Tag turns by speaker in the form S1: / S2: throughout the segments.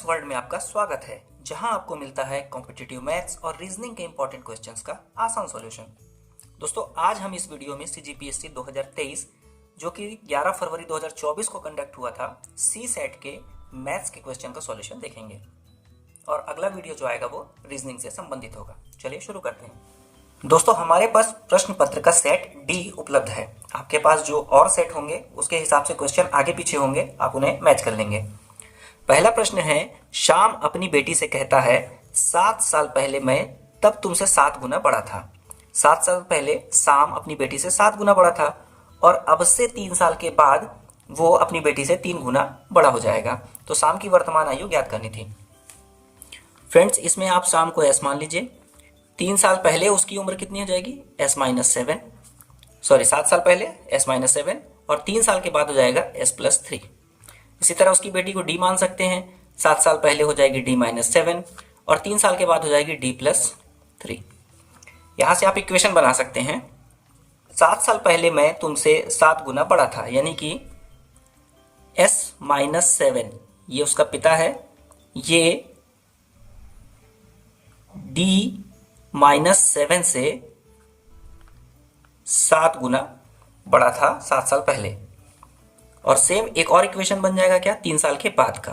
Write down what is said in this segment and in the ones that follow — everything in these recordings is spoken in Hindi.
S1: मैथ्स वर्ल्ड में आपका स्वागत है, जहां आपको मिलता है कॉम्पिटिटिव मैथ्स और रीजनिंग के इंपॉर्टेंट क्वेश्चंस का आसान सॉल्यूशन। दोस्तों, आज हम इस वीडियो में सीजीपीएससी 2023 जो कि 11 फरवरी 2024 को कंडक्ट हुआ था, सी सेट के मैथ्स के क्वेश्चन का सॉल्यूशन देखेंगे और अगला वीडियो जो आएगा वो रीजनिंग से संबंधित होगा। चलिए शुरू करते हैं। दोस्तों, हमारे पास प्रश्न पत्र का सेट डी उपलब्ध है। आपके पास जो और सेट होंगे उसके हिसाब से क्वेश्चन आगे पीछे होंगे, आप उन्हें मैच कर लेंगे। पहला प्रश्न है, श्याम अपनी बेटी से कहता है 7 साल पहले मैं तब तुमसे 7 गुना बड़ा था। 7 साल पहले श्याम अपनी बेटी से 7 गुना बड़ा था और अब से 3 साल के बाद वो अपनी बेटी से 3 गुना बड़ा हो जाएगा। तो श्याम की वर्तमान आयु ज्ञात करनी थी। फ्रेंड्स, इसमें आप श्याम को एस मान लीजिए। 3 साल पहले उसकी उम्र कितनी हो जाएगी? S-7, सॉरी 7 साल पहले S-7 और 3 साल के बाद हो जाएगा S+3। इसी तरह उसकी बेटी को डी मान सकते हैं। 7 साल पहले हो जाएगी D-7 और 3 साल के बाद हो जाएगी D+3। यहां से आप इक्वेशन बना सकते हैं। 7 साल पहले मैं तुमसे 7 गुना बड़ा था, यानी कि S-7 ये उसका पिता है, ये D-7 से 7 गुना बड़ा था 7 साल पहले। और सेम एक और इक्वेशन बन जाएगा क्या? 3 साल के बाद का,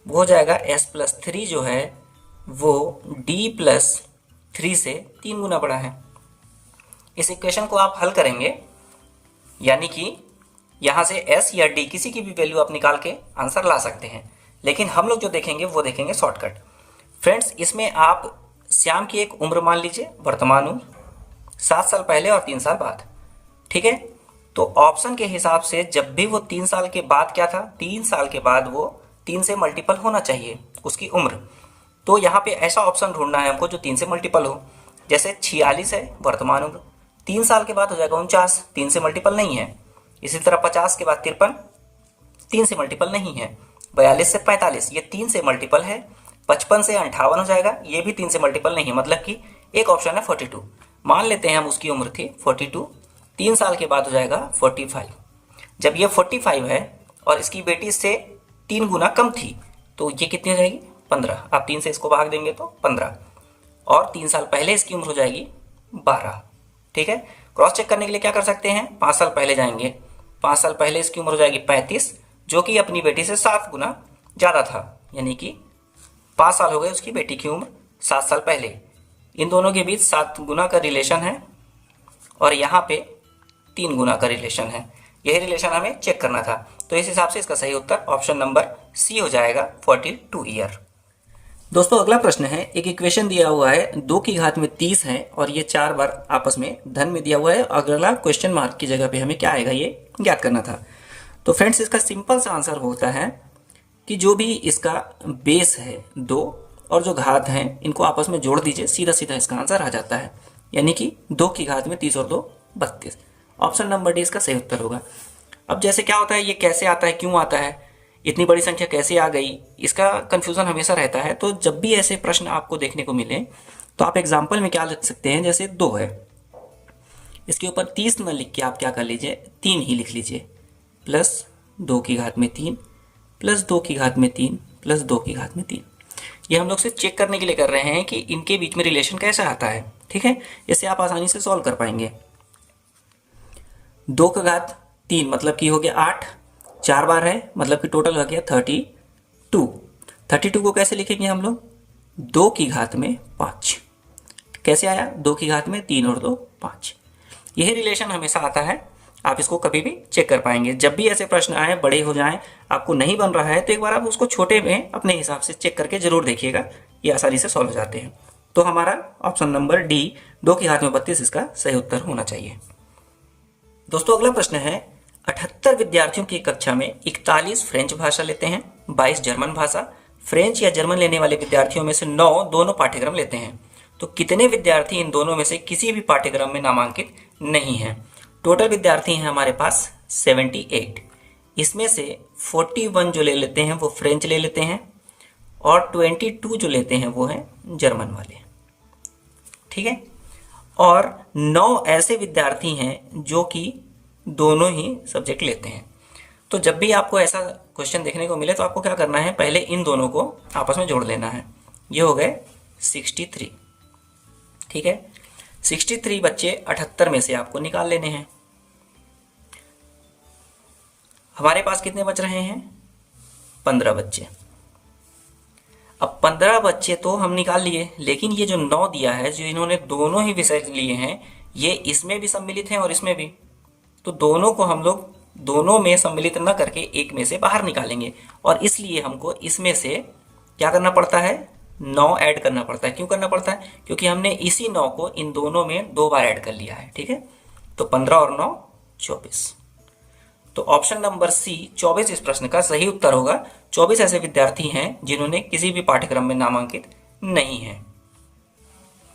S1: वो हो जाएगा S+3 जो है वो D+3 से 3 गुना बड़ा है। इस इक्वेशन को आप हल करेंगे, यानी कि यहां से S या D किसी की भी वैल्यू आप निकाल के आंसर ला सकते हैं, लेकिन हम लोग जो देखेंगे वो देखेंगे शॉर्टकट। फ्रेंड्स, इसमें आप श्याम की एक उम्र मान लीजिए, वर्तमान उम्र 7 साल पहले और 3 साल बाद, ठीक है। तो ऑप्शन के हिसाब से जब भी वो 3 साल के बाद क्या था, 3 साल के बाद वो 3 से मल्टीपल होना चाहिए उसकी उम्र। तो यहाँ पे ऐसा ऑप्शन ढूंढना है हमको जो 3 से मल्टीपल हो। जैसे 46 है वर्तमान उम्र, 3 साल के बाद हो जाएगा 49, 3 से मल्टीपल नहीं है। इसी तरह 50 के बाद 53, 3 से मल्टीपल नहीं है। 42 से 45 ये 3 से मल्टीपल है। 55 से 58 हो जाएगा, ये भी 3 से मल्टीपल नहीं है, मतलब कि एक ऑप्शन है 42। मान लेते हैं हम उसकी उम्र थी 42, 3 साल के बाद हो जाएगा 45। जब ये 45 है और इसकी बेटी इससे 3 गुना कम थी तो ये कितनी हो जाएगी? 15। आप 3 से इसको भाग देंगे तो 15 और 3 साल पहले इसकी उम्र हो जाएगी 12। ठीक है, क्रॉस चेक करने के लिए क्या कर सकते हैं? 5 साल पहले जाएंगे। 5 साल पहले इसकी उम्र हो जाएगी 35, जो कि अपनी बेटी से 7 गुना ज़्यादा था, यानी कि 5 साल हो गए उसकी बेटी की उम्र 7 साल पहले। इन दोनों के बीच 7 गुना का रिलेशन है और यहाँ पे 3 गुना का रिलेशन है। यही रिलेशन हमें चेक करना था। तो इस हिसाब से इसका सही उत्तर ऑप्शन नंबर सी हो जाएगा, 42 ईयर। दोस्तों, अगला प्रश्न है, एक इक्वेशन दिया हुआ है 2 की घात में 30 है और ये 4 बार आपस में धन में दिया हुआ है। अगला क्वेश्चन मार्क की जगह पे हमें क्या आएगा ये ज्ञात करना था। तो फ्रेंड्स, इसका सिंपल सा आंसर होता है कि जो भी इसका बेस है 2 और जो घात है इनको आपस में जोड़ दीजिए, सीधा सीधा इसका आंसर आ जाता है, यानी कि 2 की घात में 30 और 2 32। ऑप्शन नंबर डी इसका सही उत्तर होगा। अब जैसे क्या होता है, ये कैसे आता है, क्यों आता है, इतनी बड़ी संख्या कैसे आ गई, इसका कंफ्यूजन हमेशा रहता है। तो जब भी ऐसे प्रश्न आपको देखने को मिले तो आप एग्जाम्पल में क्या लिख सकते हैं, जैसे 2 है, इसके ऊपर 30 न लिख के आप क्या कर लीजिए, 3 ही लिख लीजिए, प्लस 2 की घात में 3 प्लस 2 की घात में 3 प्लस 2 की घात में 3। ये हम लोग से चेक करने के लिए कर रहे हैं कि इनके बीच में रिलेशन कैसा आता है। ठीक है, इससे आप आसानी से सॉल्व कर पाएंगे। 2 का घात 3 मतलब कि हो गया 8, 4 बार है मतलब कि टोटल हो गया 32। 32 को कैसे लिखेंगे हम लोग? 2 की घात में 5। कैसे आया? 2 की घात में 3 और 2 5। यही रिलेशन हमेशा आता है, आप इसको कभी भी चेक कर पाएंगे। जब भी ऐसे प्रश्न आए, बड़े हो जाएं, आपको नहीं बन रहा है तो एक बार आप उसको छोटे में अपने हिसाब से चेक करके जरूर देखिएगा, ये आसानी से सॉल्व हो जाते हैं। तो हमारा ऑप्शन नंबर डी 2 की घात में 32 इसका सही उत्तर होना चाहिए। दोस्तों, अगला प्रश्न है, 78 विद्यार्थियों की कक्षा में 41 फ्रेंच भाषा लेते हैं, 22 जर्मन भाषा। फ्रेंच या जर्मन लेने वाले विद्यार्थियों में से 9 दोनों पाठ्यक्रम लेते हैं, तो कितने विद्यार्थी इन दोनों में से किसी भी पाठ्यक्रम में नामांकित नहीं है? टोटल विद्यार्थी हैं हमारे पास 78। इसमें से 41 जो ले लेते हैं वो फ्रेंच ले लेते हैं और 22 जो लेते हैं वो हैं जर्मन वाले। ठीक है, और 9 ऐसे विद्यार्थी हैं जो कि दोनों ही सब्जेक्ट लेते हैं। तो जब भी आपको ऐसा क्वेश्चन देखने को मिले तो आपको क्या करना है, पहले इन दोनों को आपस में जोड़ लेना है। ये हो गए 63, ठीक है। 63 बच्चे 78 में से आपको निकाल लेने हैं। हमारे पास कितने बच रहे हैं, 15 बच्चे। अब 15 बच्चे तो हम निकाल लिए, लेकिन ये जो 9 दिया है, जो इन्होंने दोनों ही विषय लिए हैं, ये इसमें भी सम्मिलित हैं और इसमें भी, तो दोनों को हम लोग दोनों में सम्मिलित न करके एक में से बाहर निकालेंगे। और इसलिए हमको इसमें से क्या करना पड़ता है, 9 ऐड करना पड़ता है। क्यों करना पड़ता है, क्योंकि हमने इसी 9 को इन दोनों में 2 बार ऐड कर लिया है, ठीक है। तो 15 और 9 24। तो ऑप्शन नंबर सी 24 इस प्रश्न का सही उत्तर होगा। 24 ऐसे विद्यार्थी हैं जिन्होंने किसी भी पाठ्यक्रम में नामांकित नहीं है।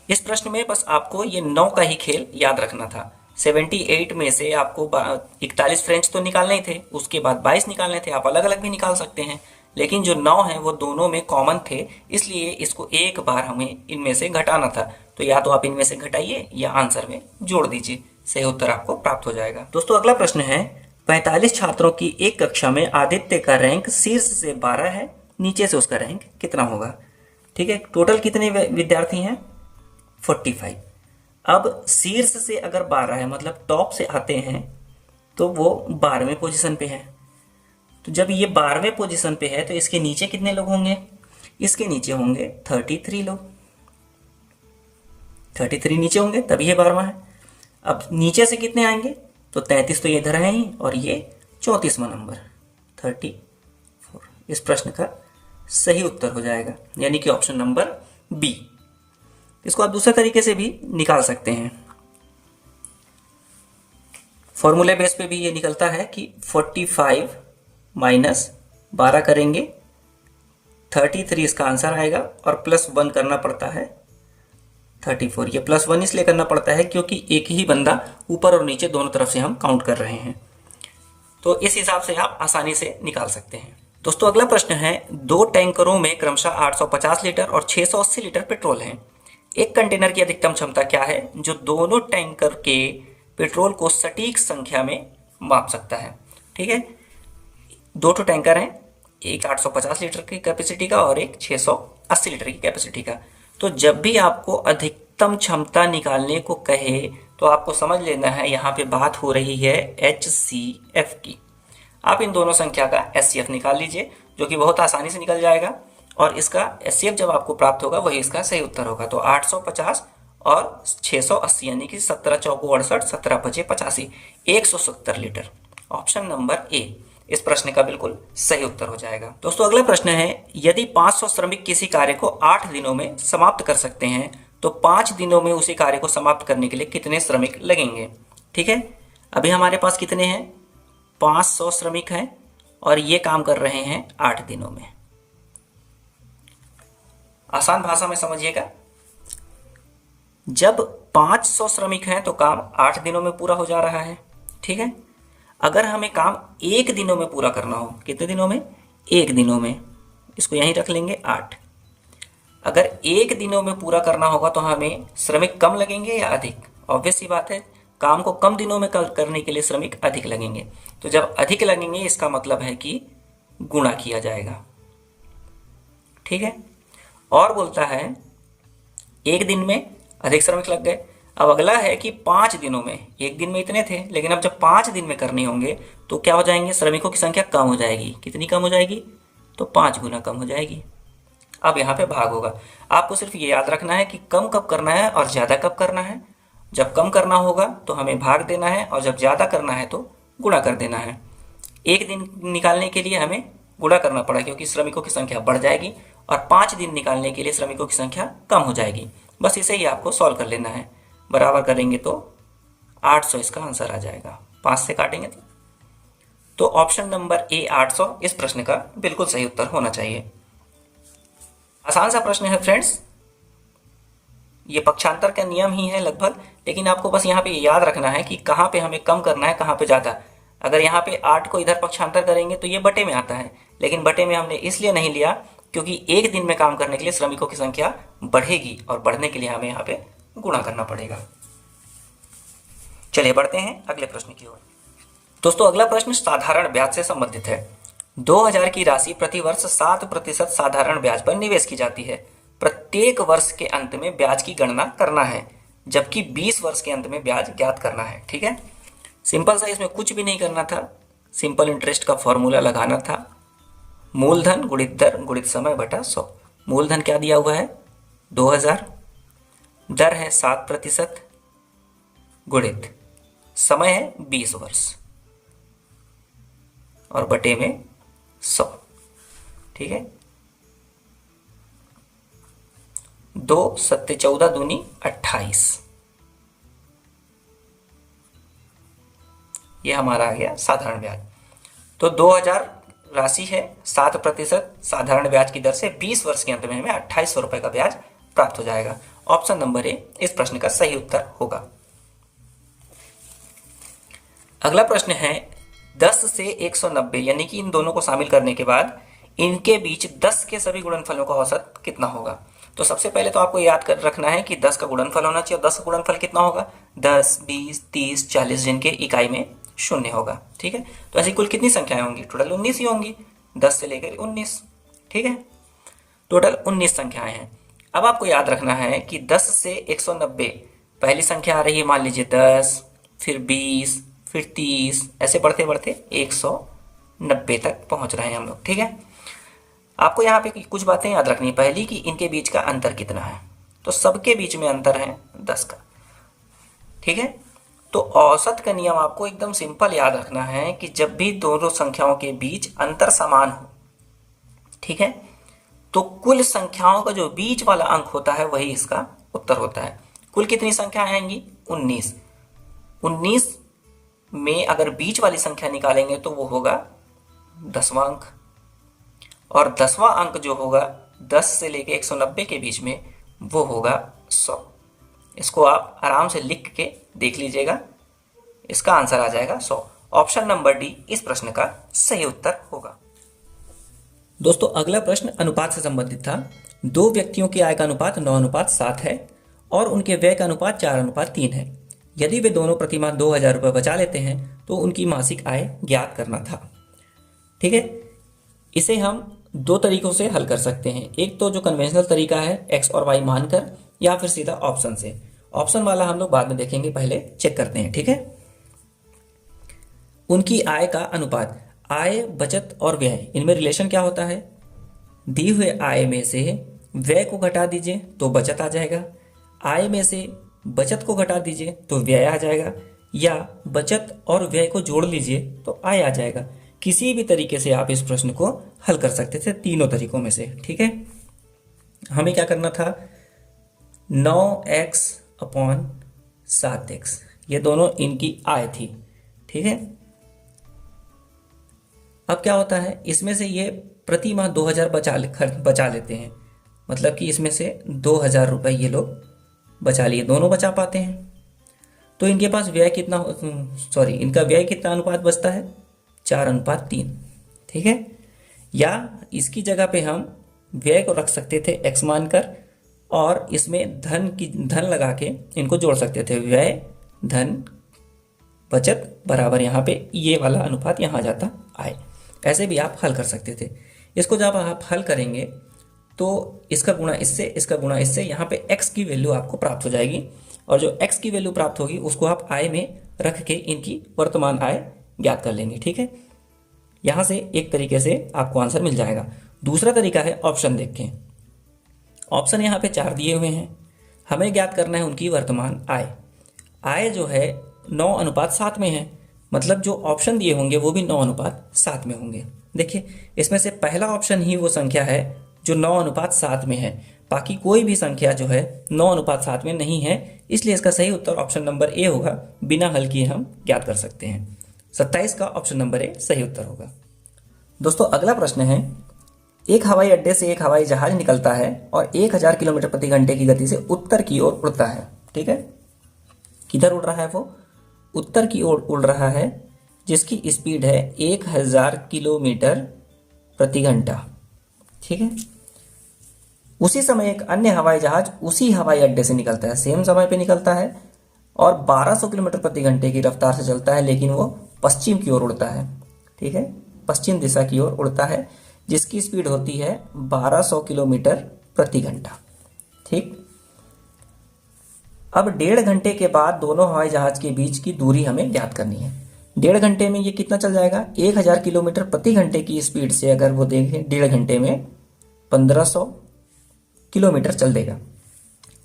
S1: इस प्रश्न में बस आपको ये 9 का ही खेल याद रखना था। 78 में से आपको 41 फ्रेंच तो निकालने ही थे, उसके बाद 22 निकालने थे। आप अलग अलग भी निकाल सकते हैं, लेकिन जो 9 है वो दोनों में कॉमन थे, इसलिए इसको एक बार हमें इनमें से घटाना था। तो या तो आप इनमें से घटाइए या आंसर में जोड़ दीजिए, सही उत्तर आपको प्राप्त हो जाएगा। दोस्तों अगला प्रश्न है, 45 छात्रों की एक कक्षा में आदित्य का रैंक शीर्ष से 12 है, नीचे से उसका रैंक कितना होगा, ठीक है। टोटल कितने विद्यार्थी हैं, 45। अब शीर्ष से अगर 12 है, मतलब टॉप से आते हैं, तो वो 12वें पोजीशन पे है। तो जब ये 12वें पोजीशन पे है तो इसके नीचे कितने लोग होंगे, इसके नीचे होंगे 33 लोग। 33 नीचे होंगे तभी ये 12वां है। अब नीचे से कितने आएंगे, तो 33 तो ये इधर है ही, और ये 34वां नंबर 34। इस प्रश्न का सही उत्तर हो जाएगा, यानी कि ऑप्शन नंबर बी। इसको आप दूसरे तरीके से भी निकाल सकते हैं। फॉर्मूले बेस पे भी ये निकलता है कि 45 माइनस 12 करेंगे, 33 इसका आंसर आएगा, और +1 करना पड़ता है 34। ये +1 इसलिए करना पड़ता है क्योंकि एक ही बंदा ऊपर और नीचे दोनों तरफ से हम काउंट कर रहे हैं। तो इस हिसाब से आप आसानी से निकाल सकते हैं। दोस्तों अगला प्रश्न है, 2 टैंकरों में क्रमशः 850 लीटर और 680 लीटर पेट्रोल है। एक कंटेनर की अधिकतम क्षमता क्या है जो दोनों टैंकर के पेट्रोल को सटीक संख्या में माप सकता है, ठीक है। 2 टैंकर हैं, एक 850 लीटर की कैपेसिटी का और एक 680 लीटर की कैपेसिटी का। तो जब भी आपको अधिकतम क्षमता निकालने को कहे तो आपको समझ लेना है यहाँ पे बात हो रही है HCF की। आप इन दोनों संख्या का SCF निकाल लीजिए, जो कि बहुत आसानी से निकल जाएगा, और इसका SCF जब आपको प्राप्त होगा वही इसका सही उत्तर होगा। तो 850 और 680 यानी कि 17 चौको 68, 17 पचे 85, 170 लीटर। ऑप्शन नंबर ए इस प्रश्न का बिल्कुल सही उत्तर हो जाएगा। दोस्तों अगला प्रश्न है, यदि 500 श्रमिक किसी कार्य को 8 दिनों में समाप्त कर सकते हैं तो 5 दिनों में उसी कार्य को समाप्त करने के लिए कितने श्रमिक लगेंगे, ठीक है। अभी हमारे पास कितने हैं, 500 श्रमिक हैं और ये काम कर रहे हैं 8 दिनों में। आसान भाषा में समझिएगा, जब 500 श्रमिक हैं तो काम 8 दिनों में पूरा हो जा रहा है, ठीक है। अगर हमें काम 1 दिनों में पूरा करना हो, कितने दिनों में, 1 दिनों में, इसको यहीं रख लेंगे 8। अगर 1 दिनों में पूरा करना होगा तो हमें श्रमिक कम लगेंगे या अधिक, ऑब्वियस सी बात है, काम को कम दिनों में करने के लिए श्रमिक अधिक लगेंगे। तो जब अधिक लगेंगे इसका मतलब है कि गुणा किया जाएगा, ठीक है। और बोलता है 1 दिन में अधिक श्रमिक लग गए। अब अगला है कि 5 दिनों में, 1 दिन में इतने थे, लेकिन अब जब 5 दिन में करने होंगे तो क्या हो जाएंगे, श्रमिकों की संख्या कम हो जाएगी। कितनी कम हो जाएगी, तो 5 गुना कम हो जाएगी। अब यहाँ पे भाग होगा। आपको सिर्फ ये याद रखना है कि कम कब करना है और ज़्यादा कब करना है। जब कम करना होगा तो हमें भाग देना है, और जब ज़्यादा करना है तो गुणा कर देना है। 1 दिन निकालने के लिए हमें गुणा करना पड़ा क्योंकि श्रमिकों की संख्या बढ़ जाएगी, और 5 दिन निकालने के लिए श्रमिकों की संख्या कम हो जाएगी। बस इसे ही आपको सॉल्व कर लेना है। बराबर करेंगे तो 800 इसका आंसर आ जाएगा, 5 से काटेंगे तो ऑप्शन नंबर ए 800 इस प्रश्न का बिल्कुल सही उत्तर होना चाहिए। आसान सा प्रश्न है फ्रेंड्स, ये पक्षांतर का नियम ही है लगभग, लेकिन आपको बस यहाँ पे याद रखना है कि कहाँ पे हमें कम करना है, कहाँ पे ज़्यादा। अगर यहाँ पे 8 को इधर पक्षांतर करेंगे तो ये बटे में आता है, लेकिन बटे में हमने इसलिए नहीं लिया क्योंकि 1 दिन में काम करने के लिए श्रमिकों की संख्या बढ़ेगी, और बढ़ने के लिए हमें यहाँ पे गुणा करना पड़ेगा। चलिए बढ़ते हैं अगले प्रश्न की ओर। दोस्तों अगला प्रश्न साधारण ब्याज से संबंधित है। 2000 की राशि प्रति वर्ष 7% साधारण ब्याज पर निवेश की जाती है। प्रत्येक वर्ष के अंत में ब्याज की गणना करना है, जबकि 20 वर्ष के अंत में ब्याज ज्ञात करना है। ठीक है, सिंपल सा, इसमें कुछ भी नहीं करना था, सिंपल इंटरेस्ट का फॉर्मूला लगाना था। मूलधन गुणित दर गुणित समय बटा 100। मूलधन क्या दिया हुआ है 2000, दर है 7% गुणित समय है 20 वर्ष और बटे में 100। ठीक है, 2 सत्ते 14 दूनी 28, ये हमारा आ गया साधारण ब्याज। तो 2000 राशि है, 7% साधारण ब्याज की दर से 20 वर्ष के अंत में हमें 2800 रुपए का ब्याज प्राप्त हो जाएगा। ऑप्शन नंबर ए इस प्रश्न का सही उत्तर होगा। अगला प्रश्न है 10 से 190 यानी कि इन दोनों को शामिल करने के बाद इनके बीच 10 के सभी गुणनफलों का औसत कितना होगा। तो सबसे पहले तो आपको याद कर रखना है कि 10 का गुणनफल होना चाहिए। 10 का गुणनफल कितना होगा 10, 20, 30, 40, जिनके इकाई में 0 होगा। ठीक है, तो ऐसी कुल कितनी संख्याएं होंगी, टोटल 19 ही होंगी, 10 से लेकर 19। ठीक है, टोटल 19 संख्याएं हैं। अब आपको याद रखना है कि 10 से 190 पहली संख्या आ रही है, मान लीजिए 10, फिर 20, फिर 30, ऐसे बढ़ते बढ़ते 190 तक पहुंच रहे हैं हम लोग। ठीक है, आपको यहाँ पे कुछ बातें याद रखनी है। पहली कि इनके बीच का अंतर कितना है, तो सबके बीच में अंतर है 10 का। ठीक है, तो औसत का नियम आपको एकदम सिंपल याद रखना है कि जब भी दोनों संख्याओं के बीच अंतर समान हो, ठीक है, तो कुल संख्याओं का जो बीच वाला अंक होता है वही इसका उत्तर होता है। कुल कितनी संख्याएं आएंगी 19। 19 में अगर बीच वाली संख्या निकालेंगे तो वो होगा 10वां अंक, और 10वां अंक जो होगा 10 से लेके 190 के बीच में वो होगा 100। इसको आप आराम से लिख के देख लीजिएगा, इसका आंसर आ जाएगा 100। ऑप्शन नंबर डी इस प्रश्न का सही उत्तर होगा। दोस्तों अगला प्रश्न अनुपात से संबंधित था। दो व्यक्तियों की आय का अनुपात 9:7 है और उनके व्यय का अनुपात 4:3 है। यदि वे दोनों प्रतिमाह 2000 रुपये बचा लेते हैं तो उनकी मासिक आय ज्ञात करना था। ठीक है, इसे हम दो तरीकों से हल कर सकते हैं। एक तो जो कन्वेंशनल तरीका है x और y मानकर, या फिर सीधा ऑप्शन से। ऑप्शन वाला हम लोग बाद में देखेंगे, पहले चेक करते हैं। ठीक है, उनकी आय का अनुपात, आय बचत और व्यय, इनमें रिलेशन क्या होता है, दी हुए आय में से व्यय को घटा दीजिए तो बचत आ जाएगा, आय में से बचत को घटा दीजिए तो व्यय आ जाएगा, या बचत और व्यय को जोड़ लीजिए तो आय आ जाएगा। किसी भी तरीके से आप इस प्रश्न को हल कर सकते थे, तीनों तरीकों में से। ठीक है, हमें क्या करना था, 9x/7x, ये दोनों इनकी आय थी। ठीक है, अब क्या होता है, इसमें से ये प्रति माह 2000 बचा लेते हैं, मतलब कि इसमें से 2000 रुपये ये लोग बचा लिए, दोनों बचा पाते हैं। तो इनके पास व्यय कितना, इनका व्यय कितना अनुपात बचता है 4:3। ठीक है, या इसकी जगह पे हम व्यय को रख सकते थे x मानकर और इसमें धन लगा के इनको जोड़ सकते थे, व्यय धन बचत बराबर यहाँ पे ये वाला अनुपात यहाँ आ जाता आय। ऐसे भी आप हल कर सकते थे। इसको जब आप हल करेंगे तो इसका गुणा इससे, इसका गुणा इससे, यहाँ पे x की वैल्यू आपको प्राप्त हो जाएगी, और जो x की वैल्यू प्राप्त होगी उसको आप आय में रख के इनकी वर्तमान आय ज्ञात कर लेंगे। ठीक है, यहाँ से एक तरीके से आपको आंसर मिल जाएगा। दूसरा तरीका है ऑप्शन देख के। ऑप्शन यहाँ पे 4 दिए हुए हैं, हमें ज्ञात करना है उनकी वर्तमान आय। आय जो है 9:7 में है, मतलब जो ऑप्शन दिए होंगे वो भी 9:7 में होंगे। देखिए, इसमें से पहला ऑप्शन ही वो संख्या है जो 9:7 में है, बाकी कोई भी संख्या जो है 9:7 में नहीं है, इसलिए इसका सही उत्तर ऑप्शन नंबर ए होगा। बिना हल किए हम ज्ञात कर सकते हैं। 27 का ऑप्शन नंबर ए सही उत्तर होगा। दोस्तों अगला प्रश्न है, एक हवाई अड्डे से एक हवाई जहाज निकलता है और 1000 किलोमीटर प्रति घंटे की गति से उत्तर की ओर उड़ता है। ठीक है, किधर उड़ रहा है वो, उत्तर की ओर उड़ रहा है, जिसकी स्पीड है 1000 किलोमीटर प्रति घंटा। ठीक है, उसी समय एक अन्य हवाई जहाज उसी हवाई अड्डे से निकलता है, सेम समय पे निकलता है और 1200 किलोमीटर प्रति घंटे की रफ्तार से चलता है, लेकिन वो पश्चिम की ओर उड़ता है, ठीक है, पश्चिम दिशा की ओर उड़ता है, जिसकी स्पीड होती है 1200 किलोमीटर प्रति घंटा। ठीक, अब 1.5 घंटे के बाद दोनों हवाई जहाज के बीच की दूरी हमें ज्ञात करनी है। 1.5 घंटे में ये कितना चल जाएगा, 1000 किलोमीटर प्रति घंटे की स्पीड से अगर वो देखें 1.5 घंटे में 1500 किलोमीटर चल देगा,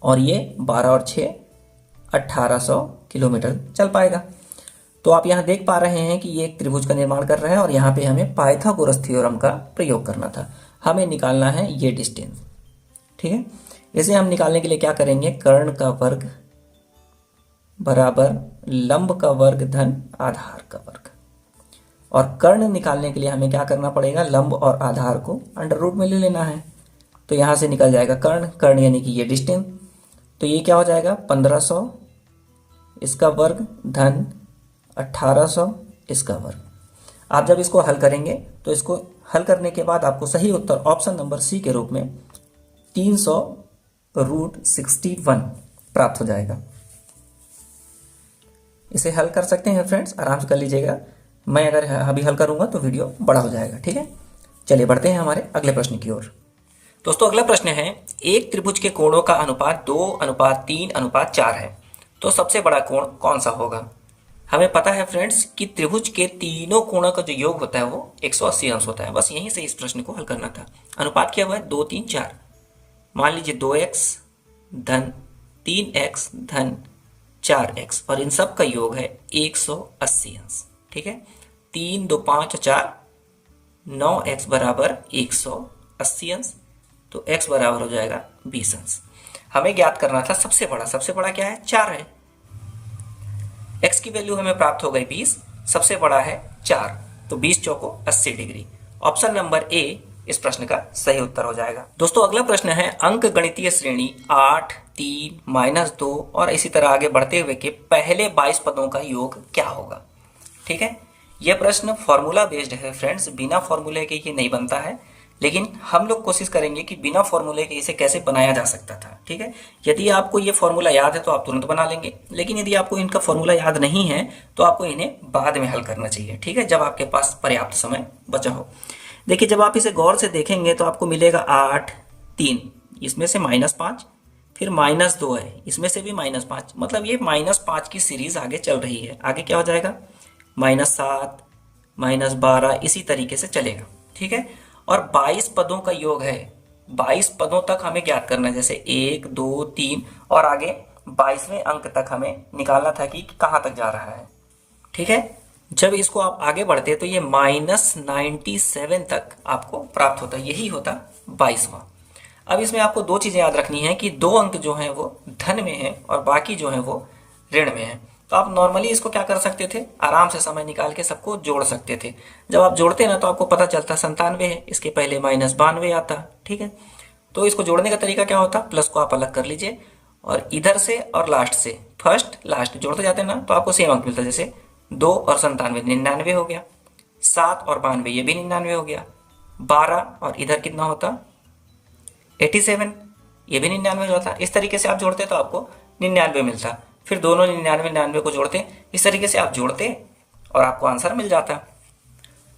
S1: और ये 12 और 6 1800 किलोमीटर चल पाएगा। तो आप यहाँ देख पा रहे हैं कि ये एक त्रिभुज का निर्माण कर रहा है, और यहाँ पे हमें पाइथागोरस थ्योरम का प्रयोग करना था। हमें निकालना है ये डिस्टेंस, ठीक है। इसे हम निकालने के लिए क्या करेंगे, कर्ण का वर्ग बराबर लंब का वर्ग धन आधार का वर्ग, और कर्ण निकालने के लिए हमें क्या करना पड़ेगा, लंब और आधार को अंडर रूट में ले लेना है। तो यहाँ से निकल जाएगा कर्ण, कर्ण यानी कि ये डिस्टेंस, तो ये क्या हो जाएगा 1500 इसका वर्ग धन 1800 इसका वर्ग। आप जब इसको हल करेंगे तो इसको हल करने के बाद आपको सही उत्तर ऑप्शन नंबर सी के रूप में 300√61 प्राप्त हो जाएगा। इसे हल कर सकते हैं फ्रेंड्स, आराम से कर लीजिएगा। मैं अगर अभी हल करूंगा तो वीडियो बड़ा हो जाएगा, ठीक है। चलिए बढ़ते हैं हमारे अगले प्रश्न की ओर। दोस्तों अगला प्रश्न है, एक त्रिभुज के कोणों का अनुपात 2:3:4 है, तो सबसे बड़ा कोण कौन सा होगा। हमें पता है फ्रेंड्स कि त्रिभुज के तीनों कोणों का जो योग होता है वो 180 अंश होता है। बस यहीं से इस प्रश्न को हल करना था। अनुपात क्या हुआ है 2 3 4, मान लीजिए 2x धन 3x धन 4x, और इन सब का योग है 180 अंश, ठीक है। 3 2 5 4 9x बराबर 180 अंश, तो x बराबर हो जाएगा 20 अंश। हमें ज्ञात करना था सबसे बड़ा, सबसे बड़ा क्या है 4 है। x की वैल्यू हमें प्राप्त हो गई 20, सबसे बड़ा है 4, तो 20 चौको 80 डिग्री। ऑप्शन नंबर ए इस प्रश्न का सही उत्तर हो जाएगा। दोस्तों अगला प्रश्न है, अंक गणितीय श्रेणी 8 3 -2 और इसी तरह आगे बढ़ते हुए के पहले 22 पदों का योग क्या होगा। ठीक है, यह प्रश्न फॉर्मूला बेस्ड है फ्रेंड्स, बिना फॉर्मूले के ये नहीं बनता है, लेकिन हम लोग कोशिश करेंगे कि बिना फॉर्मूले के इसे कैसे बनाया जा सकता था। ठीक है, यदि आपको ये फॉर्मूला याद है तो आप तुरंत बना लेंगे, लेकिन यदि आपको इनका फॉर्मूला याद नहीं है तो आपको इन्हें बाद में हल करना चाहिए। ठीक है, जब आपके पास पर्याप्त समय बचा हो। देखिए, जब आप इसे गौर से देखेंगे तो आपको मिलेगा 8 3, इसमें से -5, फिर -2 है, इसमें से भी -5, मतलब ये -5 की सीरीज आगे चल रही है। आगे क्या हो जाएगा -7 -12, इसी तरीके से चलेगा। ठीक है, और 22 पदों का योग है। 22 पदों तक हमें ज्ञात करना है, जैसे 1 2 3 और आगे 22वें अंक तक हमें निकालना था कि कहाँ तक जा रहा है। ठीक है, जब इसको आप आगे बढ़ते तो ये -97 तक आपको प्राप्त होता, यही होता 22वां। अब इसमें आपको दो चीजें याद रखनी है कि 2 अंक जो हैं वो धन में है और बाकी जो है वो ऋण में है। तो आप नॉर्मली इसको क्या कर सकते थे, आराम से समय निकाल के सबको जोड़ सकते थे। जब आप जोड़ते ना तो आपको पता चलता 97 है, इसके पहले -92 आता। ठीक है, तो इसको जोड़ने का तरीका क्या होता, प्लस को आप अलग कर लीजिए और इधर से और लास्ट से फर्स्ट लास्ट जोड़ते जाते ना तो आपको सेम अंक मिलता। जैसे 2 और 97 99 हो गया, 7 और 92 ये भी 99 हो गया, 12 और इधर कितना होता 87, ये भी 99 होता। इस तरीके से आप जोड़ते तो आपको 99 मिलता, फिर दोनों 99 को जोड़ते, इस तरीके से आप जोड़ते और आपको आंसर मिल जाता।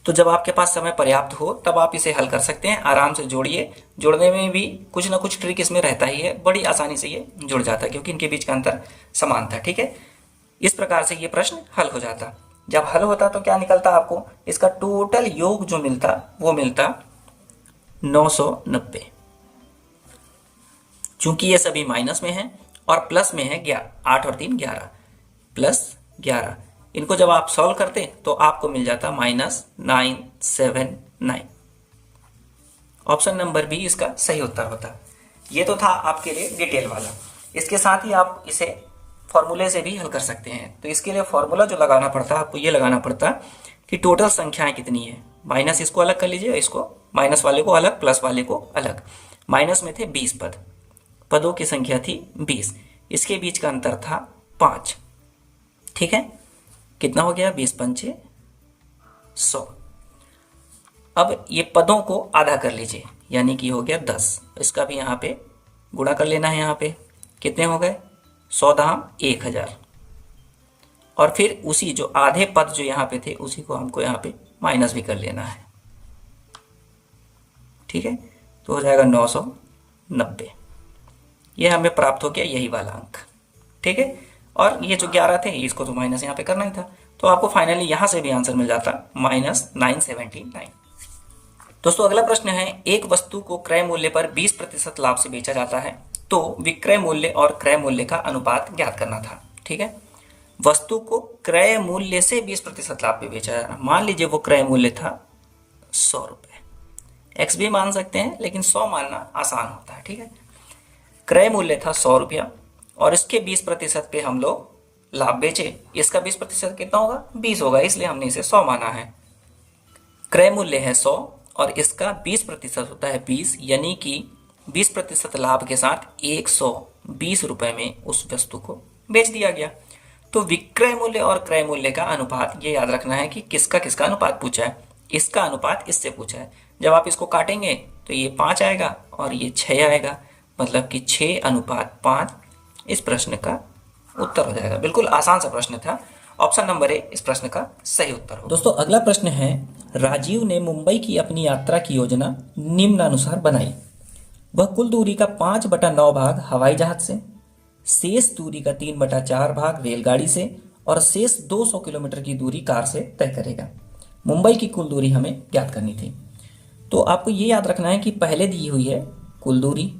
S1: तो जब आपके पास समय पर्याप्त हो तब आप इसे हल कर सकते हैं, आराम से जोड़िए। जोड़ने में भी कुछ ना कुछ ट्रिक इसमें रहता ही है, बड़ी आसानी से ये जुड़ जाता है क्योंकि इनके बीच का अंतर समान था। ठीक है, इस प्रकार से ये प्रश्न हल हो जाता। जब हल होता तो क्या निकलता, आपको इसका टोटल योग जो मिलता वो मिलता 990। चूंकि ये सभी माइनस में है और प्लस में है 8 और 3 11 +11, इनको जब आप सॉल्व करते तो आपको मिल जाता -979। ऑप्शन नंबर बी इसका सही उत्तर होता। ये तो था आपके लिए डिटेल वाला। इसके साथ ही आप इसे फॉर्मूले से भी हल कर सकते हैं। तो इसके लिए फॉर्मूला जो लगाना पड़ता है आपको ये लगाना पड़ता कि टोटल संख्याएं कितनी है, माइनस इसको अलग कर लीजिए, इसको माइनस वाले को अलग, प्लस वाले को अलग। माइनस में थे 20 पद, पदों की संख्या थी 20, इसके बीच का अंतर था 5। ठीक है, कितना हो गया 20 पंचे 100। अब ये पदों को आधा कर लीजिए, यानी कि हो गया 10। इसका भी यहाँ पे गुणा कर लेना है। यहाँ पे कितने हो गए 100 दाम 1000, और फिर उसी जो आधे पद जो यहाँ पे थे उसी को हमको यहाँ पे माइनस भी कर लेना है। ठीक है, तो हो जाएगा 990। ये हमें प्राप्त हो गया यही वाला अंक। ठीक है, और ये जो 11 थे इसको तो माइनस यहाँ पे करना ही था, तो आपको फाइनली यहाँ से भी आंसर मिल जाता -979। दोस्तों अगला प्रश्न है, एक वस्तु को क्रय मूल्य पर 20% लाभ से बेचा जाता है, तो विक्रय मूल्य और क्रय मूल्य का अनुपात ज्ञात करना था। ठीक है, वस्तु को क्रय मूल्य से 20% लाभ पे बेचा जा रहा। मान लीजिए वो क्रय मूल्य था 100 रुपये, एक्स भी मान सकते हैं लेकिन 100 मानना आसान होता है। ठीक है, क्रय मूल्य था 100 रुपया और इसके 20% पे हम लोग लाभ बेचे। इसका 20% कितना होगा? 20 होगा, इसलिए हमने इसे 100 माना है। क्रय मूल्य है 100 और इसका 20% होता है 20, यानी कि 20% लाभ के साथ 120 रुपये में उस वस्तु को बेच दिया गया। तो विक्रय मूल्य और क्रय मूल्य का अनुपात, ये याद रखना है कि किसका किसका अनुपात पूछा है। इसका अनुपात इससे पूछा है। जब आप इसको काटेंगे तो ये 5 आएगा और ये 6 आएगा, मतलब कि 6:5 इस प्रश्न का उत्तर हो जाएगा। बिल्कुल आसान सा प्रश्न था। ऑप्शन नंबर ए इस प्रश्न का सही उत्तर हो। दोस्तों अगला प्रश्न है, राजीव ने मुंबई की अपनी यात्रा की योजना निम्नानुसार बनाई। वह कुल दूरी का 5/9 भाग हवाई जहाज से, शेष दूरी का 3/4 भाग रेलगाड़ी से और शेष 200 किलोमीटर की दूरी कार से तय करेगा। मुंबई की कुल दूरी हमें ज्ञात करनी थी। तो आपको ये याद रखना है कि पहले दी हुई है कुल दूरी,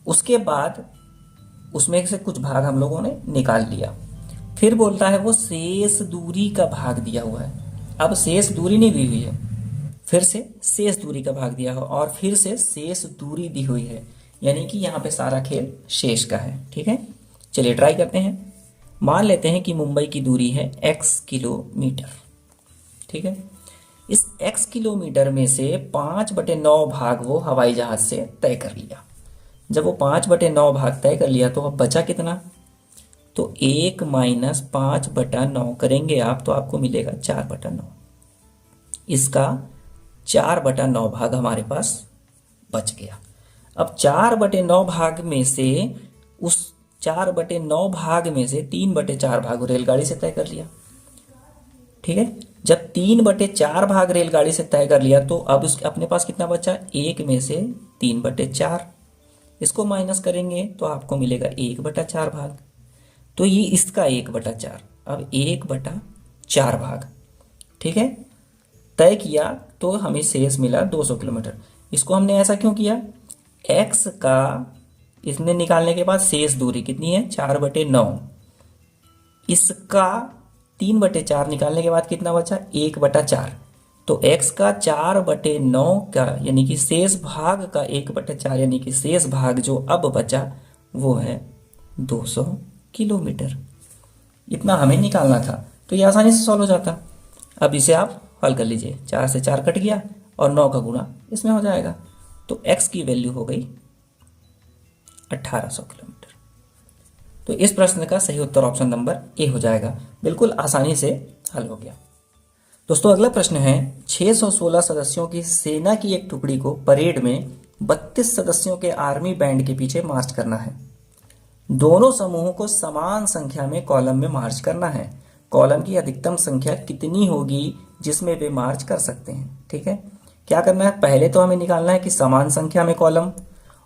S1: उसके बाद उसमें से कुछ भाग हम लोगों ने निकाल लिया, फिर बोलता है वो शेष दूरी का भाग दिया हुआ है। अब शेष दूरी नहीं दी हुई है, फिर से शेष दूरी का भाग दिया हुआ और फिर से शेष दूरी दी हुई है, यानी कि यहाँ पे सारा खेल शेष का है। ठीक है, चलिए ट्राई करते हैं। मान लेते हैं कि मुंबई की दूरी है x किलोमीटर। ठीक है, इस x किलोमीटर में से 5/9 भाग वो हवाई जहाज से तय कर लिया। जब वो 5/9 भाग तय कर लिया तो अब बचा कितना? तो 1 - 5/9 करेंगे आप तो आपको मिलेगा 4/9। इसका 4/9 भाग हमारे पास बच गया। अब 4/9 भाग में से उस 4/9 भाग में से 3/4 भाग रेलगाड़ी से तय कर लिया। ठीक है, जब 3/4 भाग रेलगाड़ी से तय कर लिया तो अब उसके अपने पास कितना बचा? 1 में से 3/4, इसको माइनस करेंगे तो आपको मिलेगा 1/4 भाग। तो ये इसका 1/4, अब 1/4 भाग। ठीक है, तय किया तो हमें शेष मिला 200 किलोमीटर। इसको हमने ऐसा क्यों किया? x का इसने निकालने के बाद शेष दूरी कितनी है? 4/9। इसका 3/4 निकालने के बाद कितना बचा? 1/4। तो x का 4/9 का यानी कि शेष भाग का 1/4 यानी कि शेष भाग जो अब बचा वो है 200 किलोमीटर। इतना हमें निकालना था, तो ये आसानी से सॉल्व हो जाता। अब इसे आप हल कर लीजिए। 4 से 4 कट गया और 9 का गुणा इसमें हो जाएगा, तो x की वैल्यू हो गई 1800 किलोमीटर। तो इस प्रश्न का सही उत्तर ऑप्शन नंबर ए हो जाएगा। बिल्कुल आसानी से हल हो गया। दोस्तों अगला प्रश्न है, 616 सदस्यों की सेना की एक टुकड़ी को परेड में 32 सदस्यों के आर्मी बैंड के पीछे मार्च करना है। दोनों समूहों को समान संख्या में कॉलम में मार्च करना है। कॉलम की अधिकतम संख्या कितनी होगी जिसमें वे मार्च कर सकते हैं? ठीक है, क्या करना है? पहले तो हमें निकालना है कि समान संख्या में कॉलम,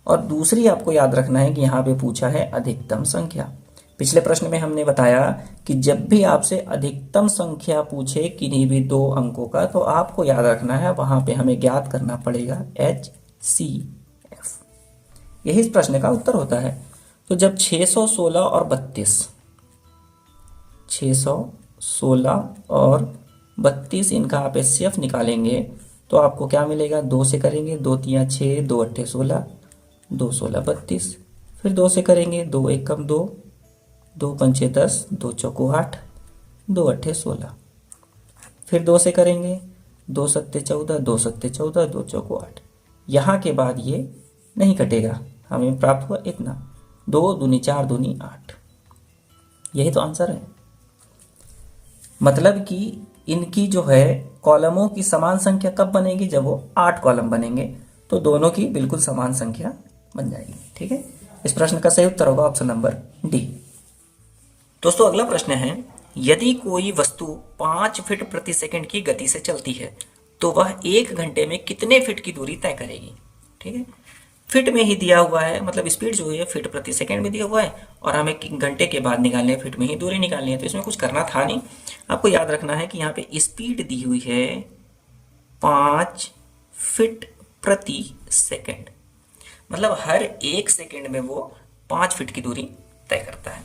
S1: और दूसरी आपको याद रखना है कि यहाँ पे पूछा है अधिकतम संख्या। पिछले प्रश्न में हमने बताया कि जब भी आपसे अधिकतम संख्या पूछे किन्हीं भी 2 अंकों का, तो आपको याद रखना है वहां पे हमें ज्ञात करना पड़ेगा HCF। यही इस प्रश्न का उत्तर होता है। तो जब 616 और 32 इनका आप HCF निकालेंगे तो आपको क्या मिलेगा? 2 से करेंगे, 2 3 6, 2 8 16, 2 16 32, फिर 2 से करेंगे, 2 1 कम 2, 2 5 10, 2 4 8, 2 8 16, फिर 2 से करेंगे, 2 7 14, 2 7 14, 2 4 8। यहाँ के बाद ये नहीं कटेगा, हमें प्राप्त हुआ इतना, 2 दूनी 4 दूनी 8। यही तो आंसर है। मतलब कि इनकी जो है कॉलमों की समान संख्या कब बनेगी? जब वो 8 कॉलम बनेंगे, तो दोनों की बिल्कुल समान संख्या बन जाएगी। ठीक है, इस प्रश्न का सही उत्तर होगा ऑप्शन नंबर डी। दोस्तों अगला प्रश्न है, यदि कोई वस्तु 5 फीट प्रति सेकंड की गति से चलती है तो वह 1 घंटे में कितने फीट की दूरी तय करेगी। ठीक है, फीट में ही दिया हुआ है, मतलब स्पीड जो है फीट प्रति सेकंड में दिया हुआ है और हमें घंटे के बाद निकालनी है, फीट में ही दूरी निकालनी है। तो इसमें कुछ करना था नहीं, आपको याद रखना है कि यहाँ पे स्पीड दी हुई है 5 फीट प्रति सेकंड, मतलब हर 1 सेकंड में वो 5 फीट की दूरी तय करता है।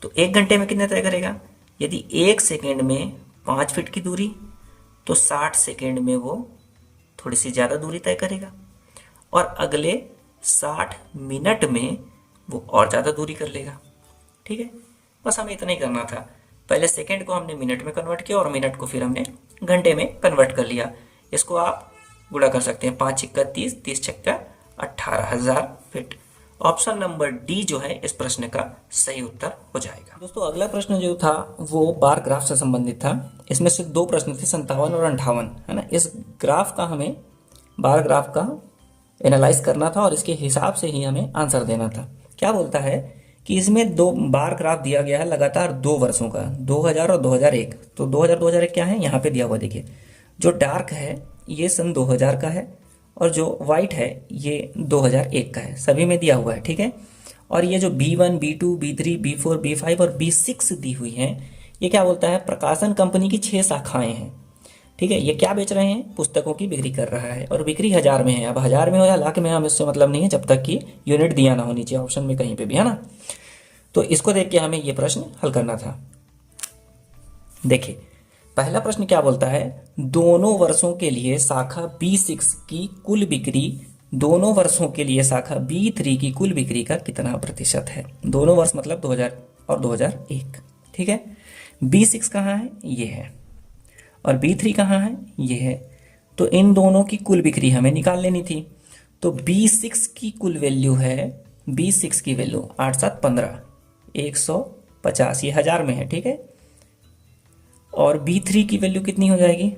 S1: तो 1 घंटे में कितने तय करेगा? यदि 1 सेकंड में 5 फीट की दूरी, तो 60 सेकंड में वो थोड़ी सी ज़्यादा दूरी तय करेगा और अगले 60 मिनट में वो और ज़्यादा दूरी कर लेगा। ठीक है, बस हमें इतना ही करना था। पहले सेकंड को हमने मिनट में कन्वर्ट किया और मिनट को फिर हमने घंटे में कन्वर्ट कर लिया। इसको आप गुणा कर सकते हैं, 5 छक्का 30, 30 छक्का 18,000 फीट। ऑप्शन नंबर डी जो है इस प्रश्न का सही उत्तर हो जाएगा। दोस्तों अगला प्रश्न जो था वो बार ग्राफ से संबंधित था। इसमें से 2 प्रश्न थे, 57 और 58, है ना। इस ग्राफ का हमें बार ग्राफ का एनालाइज करना था और इसके हिसाब से ही हमें आंसर देना था। क्या बोलता है कि इसमें 2 बार ग्राफ दिया गया है लगातार 2 वर्षों का, 2000 और 2001। तो 2001 क्या है, यहाँ पे दिया हुआ देखिए। जो डार्क है ये सन 2000 का है और जो वाइट है ये 2001 का है, सभी में दिया हुआ है। ठीक है, और ये जो B1, B2, B3, B4, B5 और B6 दी हुई हैं, ये क्या बोलता है, प्रकाशन कंपनी की 6 शाखाएं हैं। ठीक है, ये क्या बेच रहे हैं, पुस्तकों की बिक्री कर रहा है और बिक्री 1000 में है। अब 1000 में हो या लाख में, हम इससे मतलब नहीं है जब तक कि यूनिट दिया ना हो नीचे ऑप्शन में कहीं पे भी, है ना। तो इसको देख के हमें ये प्रश्न हल करना था। देखिए पहला प्रश्न क्या बोलता है, दोनों वर्षों के लिए शाखा B6 की कुल बिक्री, दोनों वर्षों के लिए शाखा B3 की कुल बिक्री का कितना प्रतिशत है। दोनों वर्ष मतलब 2000 और 2001। ठीक है, B6 कहाँ है, ये है, और B3 कहाँ है, ये है। तो इन दोनों की कुल बिक्री हमें निकाल लेनी थी। तो B6 की कुल वैल्यू है, B6 की वैल्यू 8 7 15, 150, ये 1000 में है। ठीक है, और B3 की वैल्यू कितनी हो जाएगी,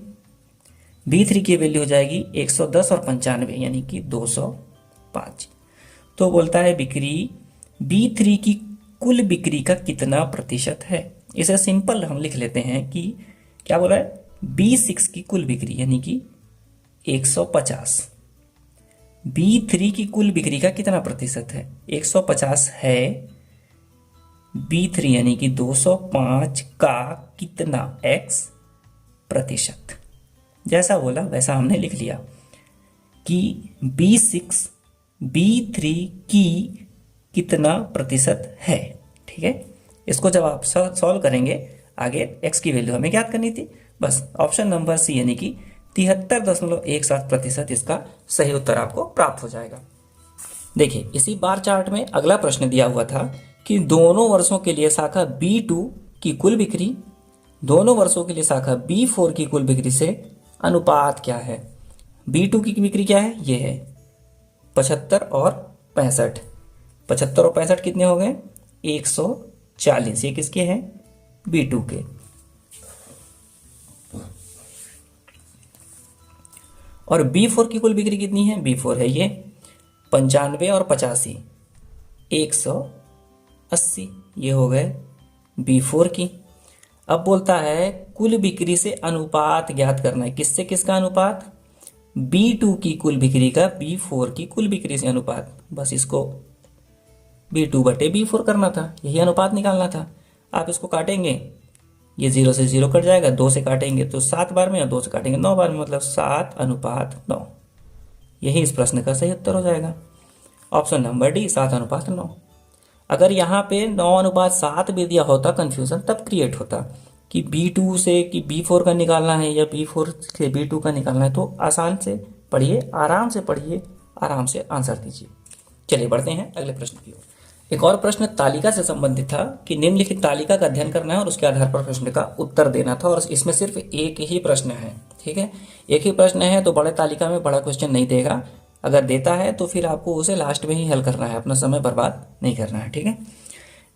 S1: B3 की वैल्यू हो जाएगी 110 और 95 यानी कि 205। तो बोलता है बिक्री B3 की कुल बिक्री का कितना प्रतिशत है। इसे सिंपल हम लिख लेते हैं कि क्या बोला है, B6 की कुल बिक्री यानी कि 150, B3 की कुल बिक्री का कितना प्रतिशत है, 150 है, B3 यानी कि 205 का कितना x प्रतिशत। जैसा बोला वैसा हमने लिख लिया कि B6 B3 की कितना प्रतिशत है। ठीक है, इसको जब आप सॉल्व करेंगे आगे x की वैल्यू हमें ज्ञात करनी थी। बस ऑप्शन नंबर सी यानी कि 73.17% इसका सही उत्तर आपको प्राप्त हो जाएगा। देखिए इसी बार चार्ट में अगला प्रश्न दिया हुआ था कि दोनों वर्षों के लिए शाखा B2 की कुल बिक्री, दोनों वर्षों के लिए शाखा B4 की कुल बिक्री से अनुपात क्या है। B2 की बिक्री क्या है, ये है 75 और 65, 75 और 65 कितने हो गए, 140। ये किसके हैं, B2 के। और B4 की कुल बिक्री कितनी है, B4 है ये 95 और 85, 180, ये हो गए B4 की। अब बोलता है कुल बिक्री से अनुपात ज्ञात करना है। किससे किसका अनुपात, B2 की कुल बिक्री का B4 की कुल बिक्री से अनुपात। बस इसको B2 बटे B4 करना था, यही अनुपात निकालना था। आप इसको काटेंगे, ये 0 से 0 कट जाएगा, 2 से काटेंगे तो 7 बार में और 2 से काटेंगे 9 बार में, मतलब 7:9। यही इस प्रश्न का सही उत्तर हो जाएगा। Option number D 7:9। अगर यहाँ पे 9:7 भी दिया होता कंफ्यूजन तब क्रिएट होता कि B2 से कि B4 का निकालना है या B4 से B2 का निकालना है। तो आसान से पढ़िए, आराम से पढ़िए, आराम से आंसर दीजिए। चलिए बढ़ते हैं अगले प्रश्न की ओर। एक और प्रश्न तालिका से संबंधित था कि निम्नलिखित तालिका का अध्ययन करना है और उसके आधार पर प्रश्न का उत्तर देना था। और इसमें सिर्फ एक ही प्रश्न है। ठीक है, एक ही प्रश्न है तो बड़े तालिका में बड़ा क्वेश्चन नहीं देगा। अगर देता है तो फिर आपको उसे लास्ट में ही हल करना है, अपना समय बर्बाद नहीं करना है। ठीक है,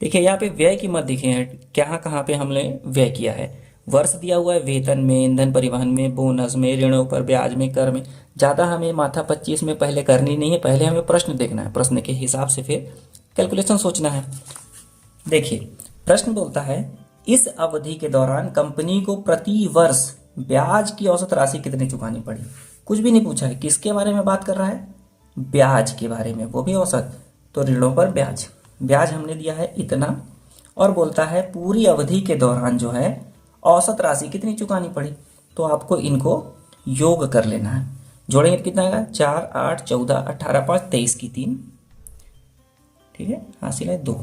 S1: देखिए यहाँ पे व्यय की मत दिखे हैं, कहाँ पे हमने व्यय किया है। वर्ष दिया हुआ है वेतन में, ईंधन परिवहन में, बोनस में, ऋणों पर ब्याज में, कर में। ज़्यादा हमें माथा 25 में पहले करनी नहीं है, पहले हमें प्रश्न देखना है, प्रश्न के हिसाब से फिर कैलकुलेशन सोचना है। देखिए प्रश्न बोलता है इस अवधि के दौरान कंपनी को प्रति वर्ष ब्याज की औसत राशि कितनी चुकानी पड़ी। कुछ भी नहीं पूछा है, किसके बारे में बात कर रहा है, ब्याज के बारे में, वो भी औसत। तो ऋणों पर ब्याज, ब्याज हमने दिया है इतना, और बोलता है पूरी अवधि के दौरान जो है औसत राशि कितनी चुकानी पड़ी। तो आपको इनको योग कर लेना है, जोड़ेंगे तो कितना आएगा, 4, 8, 14, 18, 5, 23 की 3, ठीक है, हासिल है 2,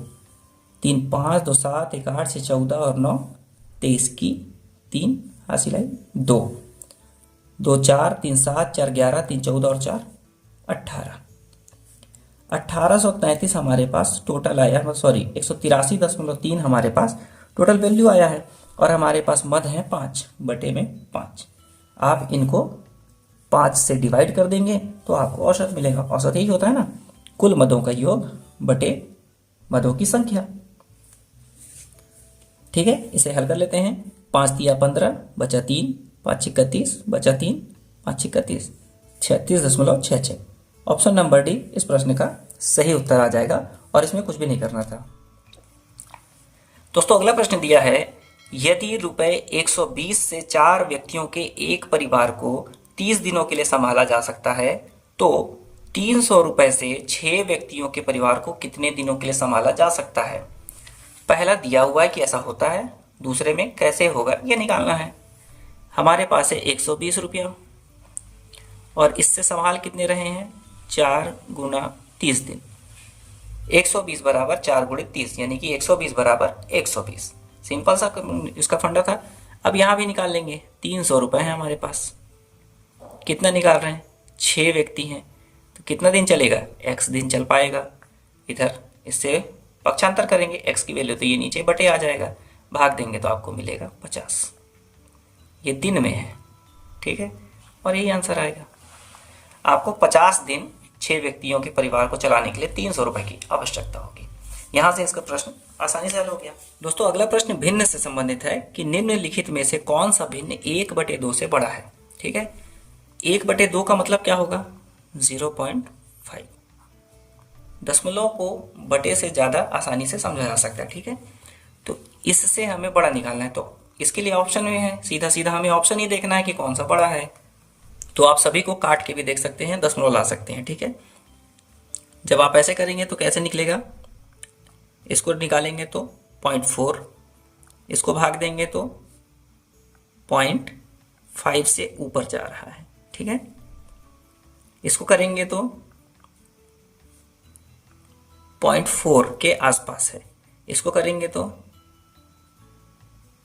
S1: 3, 5, 2, 7, 1, 8 से 14 और 9, 23 की 3, हासिल है 2, 2, 4, 3, 7, 4, 11, 3, 14 और 4, 18, 1833 हमारे पास टोटल आया, सॉरी 183.3 हमारे पास टोटल वैल्यू आया है, और हमारे पास मद है 5/5। आप इनको 5 से डिवाइड कर देंगे तो आपको औसत मिलेगा। औसत यही होता है ना, कुल मदों का योग बटे मदों की संख्या। ठीक है, इसे हल कर लेते हैं। 5 तिया 15 बचा 3, 5 छिक्का 30 बचा 3, 5 छिक्का 30, 36.66। ऑप्शन नंबर डी इस प्रश्न का सही उत्तर आ जाएगा, और इसमें कुछ भी नहीं करना था। दोस्तों अगला प्रश्न दिया है, यदि रुपए 120 से 4 व्यक्तियों के एक परिवार को 30 दिनों के लिए संभाला जा सकता है, तो 300 रुपए से 6 व्यक्तियों के परिवार को कितने दिनों के लिए संभाला जा सकता है। पहला दिया हुआ है कि ऐसा होता है, दूसरे में कैसे होगा ये निकालना है। हमारे पास है 120 रुपया, और इससे संभाल कितने रहे हैं, 4 गुना 30 दिन। 120 बराबर 4 गुणित 30, यानी कि 120 बराबर 120। सिंपल सा इसका फंडा था। अब यहाँ भी निकाल लेंगे, 300 रुपये हैं हमारे पास। कितना निकाल रहे हैं, 6 व्यक्ति हैं, तो कितना दिन चलेगा, x दिन चल पाएगा। इधर इससे पक्षांतर करेंगे, x की वैल्यू तो ये नीचे बटे आ जाएगा, भाग देंगे तो आपको मिलेगा 50। ये दिन में है, ठीक है, और यही आंसर आएगा। आपको 50 दिन 6 व्यक्तियों के परिवार को चलाने के लिए 300 रुपये की आवश्यकता होगी। यहाँ से इसका प्रश्न आसानी से हल हो गया। दोस्तों अगला प्रश्न भिन्न से संबंधित है कि निम्नलिखित में से कौन सा भिन्न 1/2 से बड़ा है। ठीक है, 1/2 का मतलब क्या होगा, 0.5। दशमलव को बटे से ज़्यादा आसानी से समझा जा सकता है। ठीक है, तो इससे हमें बड़ा निकालना है, तो इसके लिए ऑप्शन में है, सीधा सीधा हमें ऑप्शन ही देखना है कि कौन सा बड़ा है। तो आप सभी को काट के भी देख सकते हैं, दशमलव ला सकते हैं। ठीक है, जब आप ऐसे करेंगे तो कैसे निकलेगा, इसको निकालेंगे तो 0.4, इसको भाग देंगे तो 0.5 से ऊपर जा रहा है। ठीक है, इसको करेंगे तो 0.4 के आसपास है, इसको करेंगे तो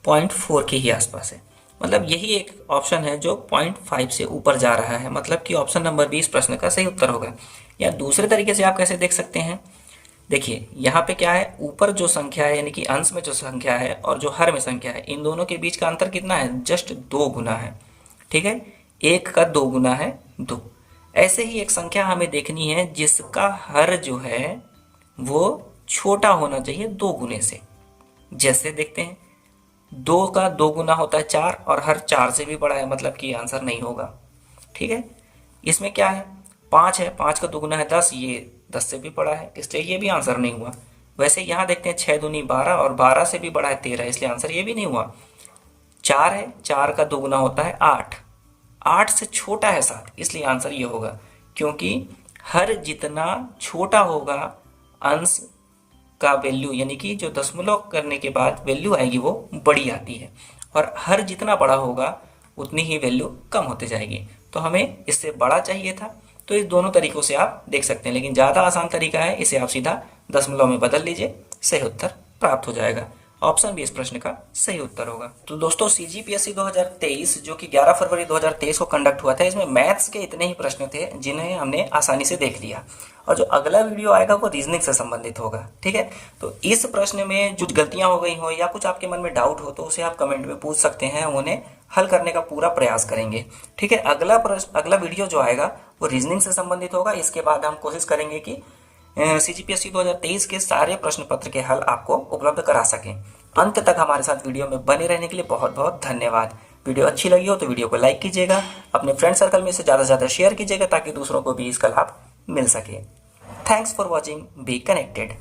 S1: 0.4 के ही आसपास है। मतलब यही एक ऑप्शन है जो 0.5 से ऊपर जा रहा है, मतलब कि ऑप्शन नंबर 20 प्रश्न का सही उत्तर होगा। या दूसरे तरीके से आप कैसे देख सकते हैं, देखिए यहाँ पे क्या है, ऊपर जो संख्या है यानी कि अंश में जो संख्या है और जो हर में संख्या है, इन दोनों के बीच का अंतर कितना है, जस्ट 2 गुना है। ठीक है, 1 का 2 गुना है 2। ऐसे ही एक संख्या हमें देखनी है जिसका हर जो है वो छोटा होना चाहिए 2 गुने से। जैसे देखते हैं, 2 का 2 गुना होता है 4, और हर 4 से भी बड़ा है, मतलब कि आंसर नहीं होगा। ठीक है, इसमें क्या है, 5 है, 5 का 2 गुना है 10, ये 10 से भी बड़ा है, इसलिए ये भी आंसर नहीं हुआ। वैसे यहाँ देखते हैं 6 दूनी 12, और 12 से भी बड़ा है 13, इसलिए आंसर ये भी नहीं हुआ। 4 है, 4 का 2 गुना होता है 8, 8 से छोटा है 7, इसलिए आंसर ये होगा। क्योंकि हर जितना छोटा होगा अंश का वैल्यू, यानी कि जो दशमलव करने के बाद वैल्यू आएगी वो बड़ी आती है, और हर जितना बड़ा होगा उतनी ही वैल्यू कम होते जाएगी। तो हमें इससे बड़ा चाहिए था, तो इस दोनों तरीकों से आप देख सकते हैं, लेकिन ज़्यादा आसान तरीका है, इसे आप सीधा दशमलव में बदल लीजिए, सही उत्तर प्राप्त हो जाएगा। ऑप्शन भी इस प्रश्न का सही उत्तर होगा। तो दोस्तों CGPSC 2023 जो कि 11 फरवरी 2023 को कंडक्ट हुआ था, इसमें मैथ्स के इतने ही प्रश्न थे जिन्हें हमने आसानी से देख लिया, और जो अगला वीडियो आएगा वो रीजनिंग से संबंधित होगा। ठीक है, तो इस प्रश्न में जो गलतियां हो गई हो या कुछ आपके मन में डाउट हो तो उसे आप कमेंट में पूछ सकते हैं, उन्हें हल करने का पूरा प्रयास करेंगे। ठीक है, अगला वीडियो जो आएगा वो रीजनिंग से संबंधित होगा। इसके बाद हम कोशिश करेंगे कि CGPSC 2023 के सारे प्रश्न पत्र के हल आपको उपलब्ध करा सकें। अंत तक हमारे साथ वीडियो में बने रहने के लिए बहुत बहुत धन्यवाद। वीडियो अच्छी लगी हो तो वीडियो को लाइक कीजिएगा, अपने फ्रेंड सर्कल में इसे ज़्यादा से ज़्यादा शेयर कीजिएगा ताकि दूसरों को भी इसका लाभ मिल सके। Thanks for watching, be connected.